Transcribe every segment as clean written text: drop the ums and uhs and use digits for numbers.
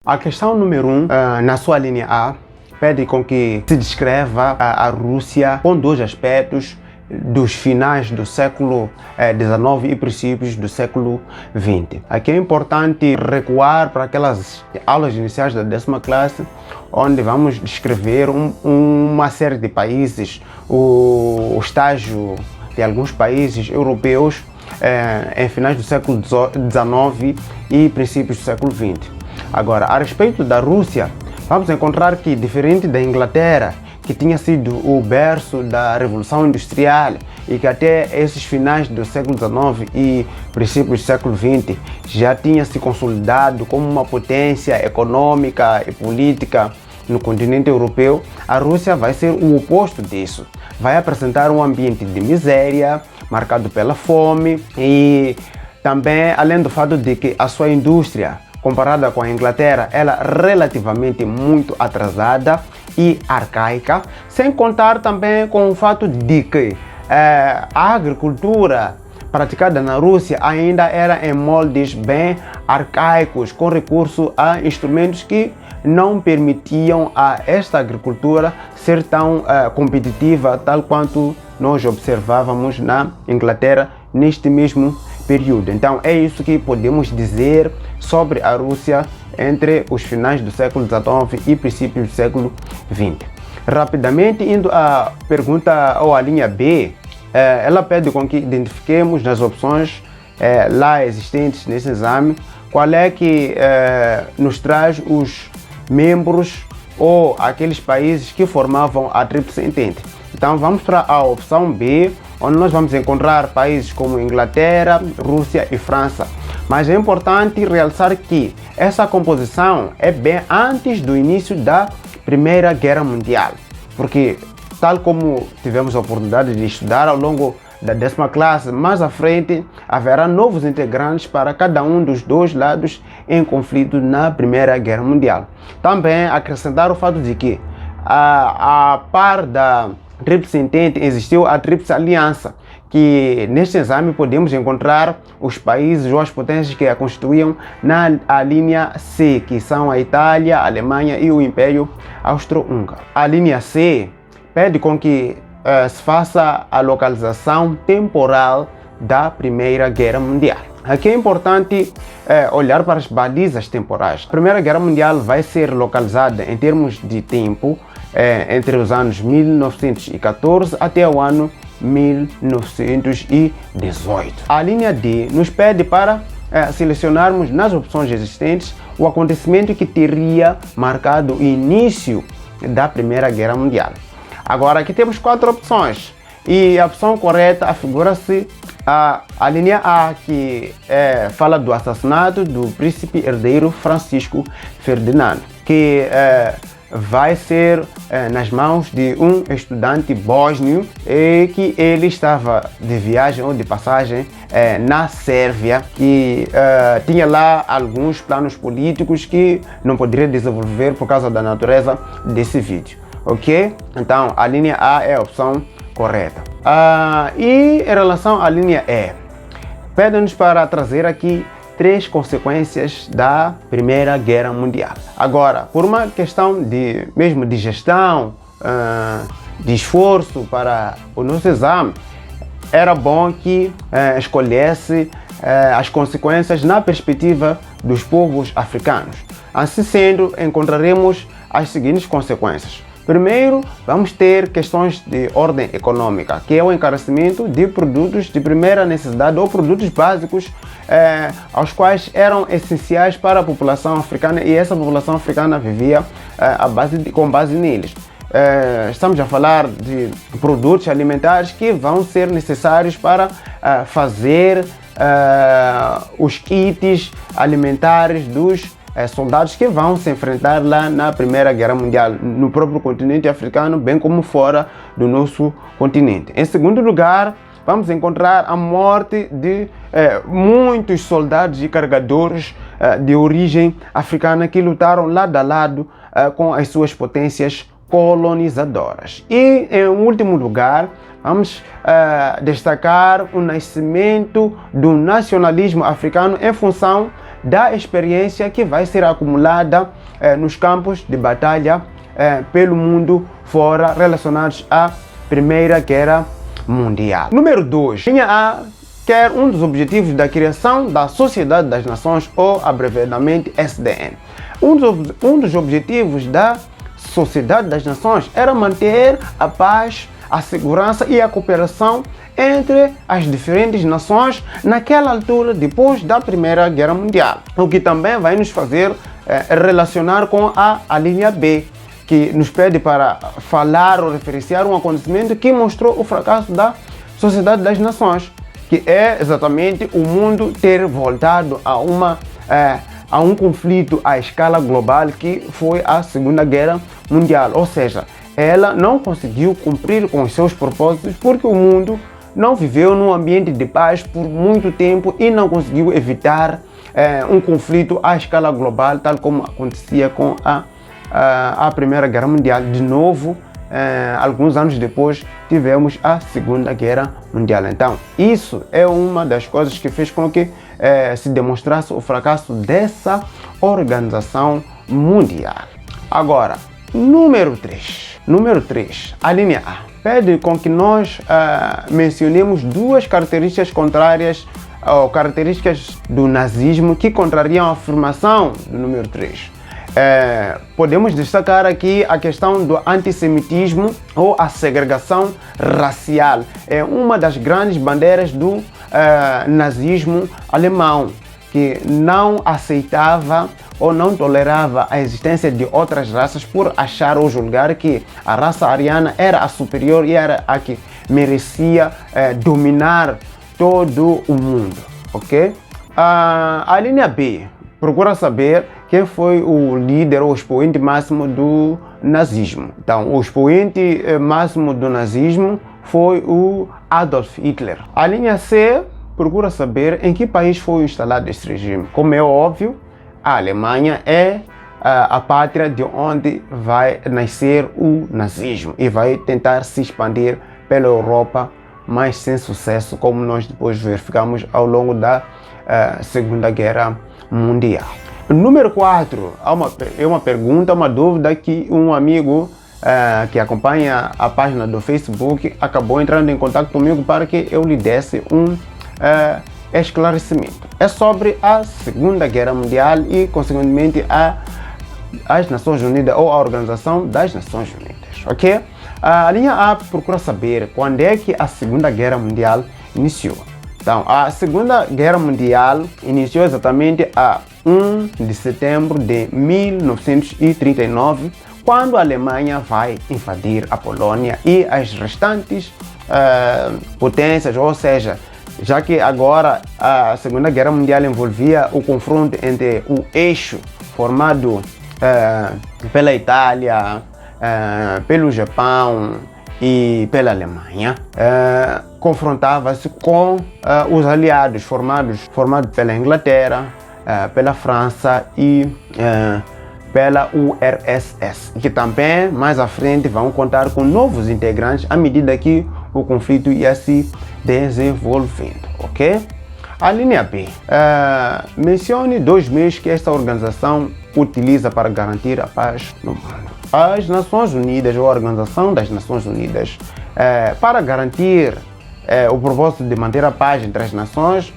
A questão número 1, na sua linha A, pede com que se descreva a Rússia com dois aspectos dos finais do século XIX e princípios do século XX. Aqui é importante recuar para aquelas aulas iniciais da 10ª classe, onde vamos descrever uma série de países, o estágio de alguns países europeus em finais do século XIX e princípios do século XX. Agora, a respeito da Rússia, vamos encontrar que, diferente da Inglaterra, que tinha sido o berço da Revolução Industrial e que até esses finais do século XIX e princípios do século XX já tinha se consolidado como uma potência econômica e política no continente europeu, a Rússia vai ser o oposto disso. Vai apresentar um ambiente de miséria, marcado pela fome e também, além do fato de que a sua indústria, comparada com a Inglaterra, ela é relativamente muito atrasada e arcaica, sem contar também com o fato de que a agricultura praticada na Rússia ainda era em moldes bem arcaicos, com recurso a instrumentos que não permitiam a esta agricultura ser tão competitiva, tal quanto nós observávamos na Inglaterra neste mesmo período. Então é isso que podemos dizer sobre a Rússia entre os finais do século XIX e princípios do século XX. Rapidamente, indo à pergunta ou à linha B, ela pede com que identifiquemos nas opções lá existentes nesse exame qual é que nos traz os membros ou aqueles países que formavam a Tríplice Entente. Então vamos para a opção B, onde nós vamos encontrar países como Inglaterra, Rússia e França. Mas é importante realçar que essa composição é bem antes do início da Primeira Guerra Mundial, porque tal como tivemos a oportunidade de estudar ao longo da 10ª classe, mais à frente haverá novos integrantes para cada um dos dois lados em conflito na Primeira Guerra Mundial. Também acrescentar o fato de que a par da Tríplice Entente existiu a Tríplice Aliança, que neste exame podemos encontrar os países ou as potências que a constituíam na linha C, que são a Itália, a Alemanha e o Império Austro-Húngaro. A linha C pede com que se faça a localização temporal da Primeira Guerra Mundial. Aqui é importante olhar para as balizas temporais. A Primeira Guerra Mundial vai ser localizada em termos de tempo entre os anos 1914 até o ano 1918. A linha D nos pede para selecionarmos nas opções existentes o acontecimento que teria marcado o início da Primeira Guerra Mundial. Agora aqui temos 4 opções e a opção correta afigura-se a linha A, que fala do assassinato do príncipe herdeiro Francisco Ferdinando, que vai ser nas mãos de um estudante bósnio e que ele estava de viagem ou de passagem na Sérvia, que tinha lá alguns planos políticos que não poderia desenvolver por causa da natureza desse vídeo. Ok? Então a linha A é a opção correta. E em relação à linha E, pede-nos para trazer aqui 3 consequências da Primeira Guerra Mundial. Agora, por uma questão de gestão, de esforço para o nosso exame, era bom que escolhesse as consequências na perspectiva dos povos africanos. Assim sendo, encontraremos as seguintes consequências. Primeiro, vamos ter questões de ordem econômica, que é o encarecimento de produtos de primeira necessidade ou produtos básicos aos quais eram essenciais para a população africana, e essa população africana vivia com base neles. Estamos a falar de produtos alimentares que vão ser necessários para fazer os kits alimentares dos soldados que vão se enfrentar lá na Primeira Guerra Mundial, no próprio continente africano, bem como fora do nosso continente. Em segundo lugar, vamos encontrar a morte de muitos soldados e carregadores de origem africana que lutaram lado a lado com as suas potências colonizadoras. E, em último lugar, vamos destacar o nascimento do nacionalismo africano em função da experiência que vai ser acumulada nos campos de batalha pelo mundo fora relacionados à Primeira Guerra Mundial. Número 2. Linha A quer um dos objetivos da criação da Sociedade das Nações, ou abreviadamente SDN. Um dos objetivos da Sociedade das Nações era manter a paz, a segurança e a cooperação entre as diferentes nações naquela altura, depois da Primeira Guerra Mundial. O que também vai nos fazer relacionar com a linha B, que nos pede para falar ou referenciar um acontecimento que mostrou o fracasso da Sociedade das Nações, que é exatamente o mundo ter voltado a um conflito à escala global, que foi a Segunda Guerra Mundial. Ou seja, ela não conseguiu cumprir com os seus propósitos porque o mundo não viveu num ambiente de paz por muito tempo e não conseguiu evitar um conflito à escala global, tal como acontecia com a Primeira Guerra Mundial. De novo, alguns anos depois, tivemos a Segunda Guerra Mundial. Então, isso é uma das coisas que fez com que se demonstrasse o fracasso dessa organização mundial. Agora, número 3. Número 3, a linha A pede com que nós mencionemos duas características contrárias ou características do nazismo que contrariam a afirmação do número 3. Podemos destacar aqui a questão do antissemitismo ou a segregação racial. É uma das grandes bandeiras do nazismo alemão, que não aceitava ou não tolerava a existência de outras raças por achar ou julgar que a raça ariana era a superior e era a que merecia dominar todo o mundo, ok? A linha B procura saber quem foi o líder ou expoente máximo do nazismo. Então, o expoente máximo do nazismo foi o Adolf Hitler. A linha C procura saber em que país foi instalado esse regime. Como é óbvio, a Alemanha é a pátria de onde vai nascer o nazismo e vai tentar se expandir pela Europa, mas sem sucesso, como nós depois verificamos ao longo da Segunda Guerra Mundial. Número 4, é uma pergunta, uma dúvida que um amigo que acompanha a página do Facebook acabou entrando em contato comigo para que eu lhe desse um esclarecimento. É sobre a Segunda Guerra Mundial e, consequentemente, as Nações Unidas ou a Organização das Nações Unidas, ok? A linha A procura saber quando é que a Segunda Guerra Mundial iniciou. Então, a Segunda Guerra Mundial iniciou exatamente a 1 de setembro de 1939, quando a Alemanha vai invadir a Polônia e as restantes potências, ou seja, já que agora a Segunda Guerra Mundial envolvia o confronto entre o eixo formado pela Itália, pelo Japão e pela Alemanha, confrontava-se com os aliados formados pela Inglaterra, pela França e pela URSS, que também mais à frente vão contar com novos integrantes à medida que o conflito ia se desenvolvendo, ok? A linha B, mencione 2 meios que esta organização utiliza para garantir a paz no mundo. As Nações Unidas, ou a Organização das Nações Unidas, para garantir o propósito de manter a paz entre as nações,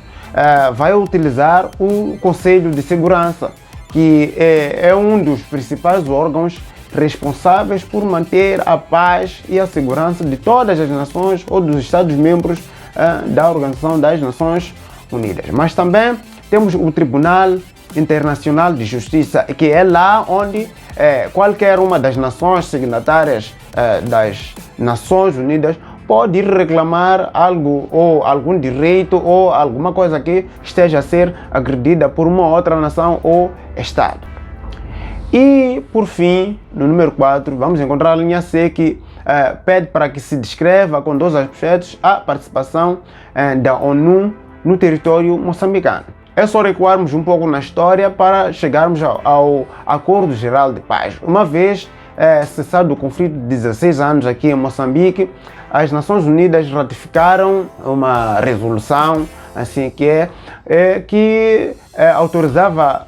vai utilizar o Conselho de Segurança, que é um dos principais órgãos responsáveis por manter a paz e a segurança de todas as nações ou dos Estados-membros da Organização das Nações Unidas. Mas também temos o Tribunal Internacional de Justiça, que é lá onde qualquer uma das nações signatárias das Nações Unidas pode ir reclamar algo ou algum direito ou alguma coisa que esteja a ser agredida por uma outra nação ou Estado. E, por fim, no número 4, vamos encontrar a linha C, que pede para que se descreva com 2 aspectos a participação da ONU no território moçambicano. É só recuarmos um pouco na história para chegarmos ao Acordo Geral de Paz. Uma vez cessado o conflito de 16 anos aqui em Moçambique, as Nações Unidas ratificaram uma resolução assim que autorizava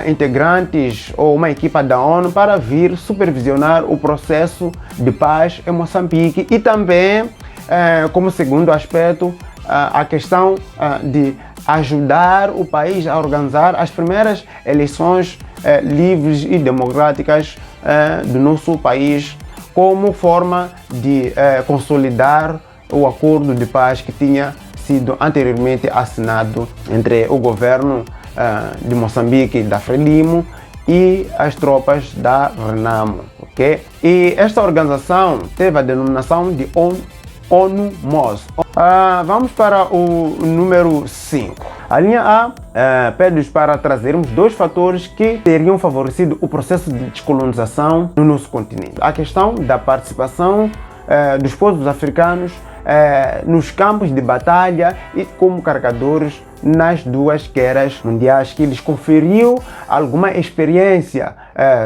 integrantes ou uma equipa da ONU para vir supervisionar o processo de paz em Moçambique e também, como segundo aspecto, a questão de ajudar o país a organizar as primeiras eleições livres e democráticas do nosso país, como forma de consolidar o acordo de paz que tinha sido anteriormente assinado entre o governo de Moçambique, da Frelimo, e as tropas da Renamo, ok? E esta organização teve a denominação de ONU-MOS. Vamos para o número 5. A linha A pede-nos para trazermos dois fatores que teriam favorecido o processo de descolonização no nosso continente. A questão da participação dos povos africanos nos campos de batalha e como carregadores nas duas guerras mundiais, que lhes conferiu alguma experiência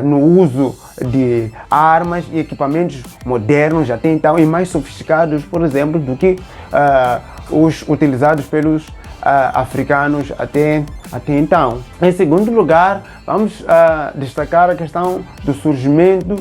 no uso de armas e equipamentos modernos até então e mais sofisticados, por exemplo, do que os utilizados pelos africanos até então. Em segundo lugar, vamos destacar a questão do surgimento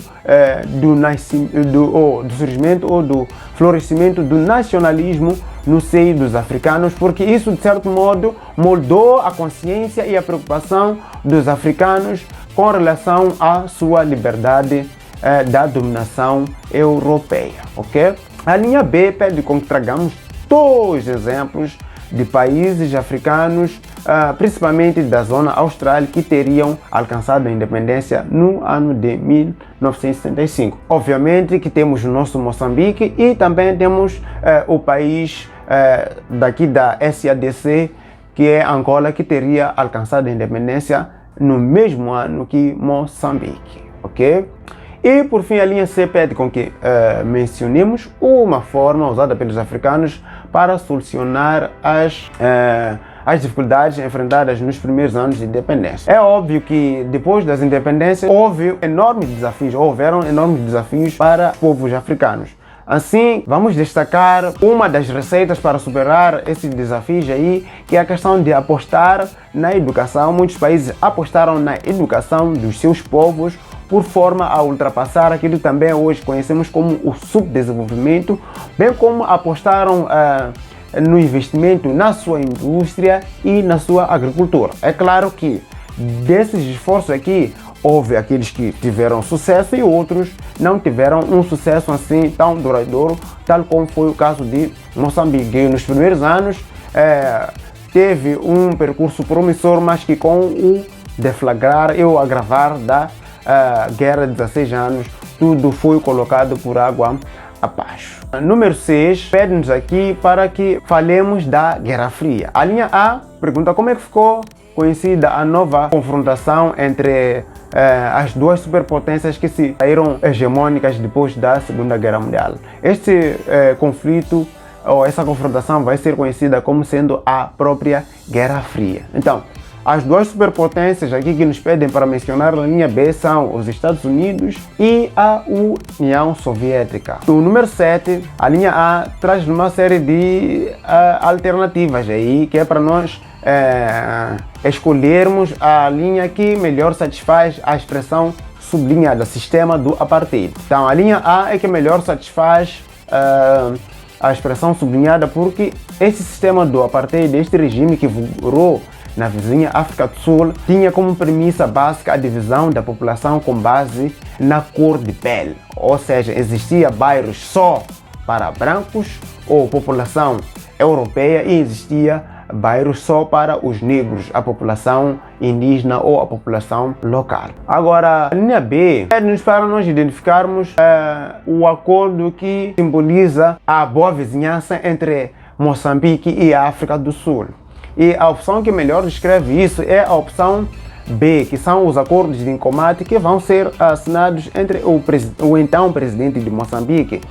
do surgimento ou do florescimento do nacionalismo no seio dos africanos, porque isso de certo modo moldou a consciência e a preocupação dos africanos com relação à sua liberdade da dominação europeia, ok? A linha B pede com que tragamos dois exemplos de países africanos, principalmente da zona austral, que teriam alcançado a independência no ano de 1975. Obviamente que temos o nosso Moçambique e também temos o país daqui da SADC, que é Angola, que teria alcançado a independência no mesmo ano que Moçambique, ok? E por fim, a linha C pede com que mencionemos uma forma usada pelos africanos para solucionar as dificuldades enfrentadas nos primeiros anos de independência. É óbvio que depois das independências houveram enormes desafios para os povos africanos. Assim, vamos destacar uma das receitas para superar esses desafios aí, que é a questão de apostar na educação. Muitos países apostaram na educação dos seus povos por forma a ultrapassar aquilo que também hoje conhecemos como o subdesenvolvimento, bem como apostaram no investimento na sua indústria e na sua agricultura. É claro que desses esforços aqui, houve aqueles que tiveram sucesso e outros não tiveram um sucesso assim tão duradouro, tal como foi o caso de Moçambique. Nos primeiros anos teve um percurso promissor, mas que com o deflagrar e o agravar da guerra de 16 anos, tudo foi colocado por água abaixo. Número 6 pede-nos aqui para que falemos da Guerra Fria. A linha A pergunta como é que ficou conhecida a nova confrontação entre as duas superpotências que se saíram hegemônicas depois da Segunda Guerra Mundial. Este conflito ou essa confrontação vai ser conhecida como sendo a própria Guerra Fria. Então, as duas superpotências aqui que nos pedem para mencionar na linha B são os Estados Unidos e a União Soviética. No número 7, a linha A traz uma série de alternativas aí, que é para nós escolhermos a linha que melhor satisfaz a expressão sublinhada, sistema do apartheid. Então, a linha A é que melhor satisfaz a expressão sublinhada, porque esse sistema do apartheid, este regime que vigorou na vizinha África do Sul, tinha como premissa básica a divisão da população com base na cor de pele. Ou seja, existia bairros só para brancos ou população europeia e existia bairros só para os negros, a população indígena ou a população local. Agora, a linha B pede-nos para nós identificarmos o acordo que simboliza a boa vizinhança entre Moçambique e a África do Sul. E a opção que melhor descreve isso é a opção B, que são os acordos de Ncomate que vão ser assinados entre o então presidente de Moçambique,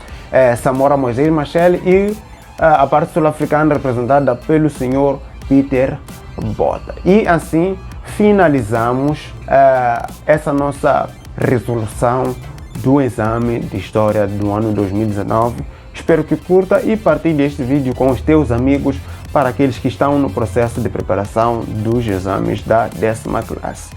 Samora Moisés Machel, e a parte sul-africana representada pelo senhor Peter Botha. E assim finalizamos essa nossa resolução do exame de história do ano 2019. Espero que curta e partilhe este vídeo com os teus amigos para aqueles que estão no processo de preparação dos exames da 10ª classe.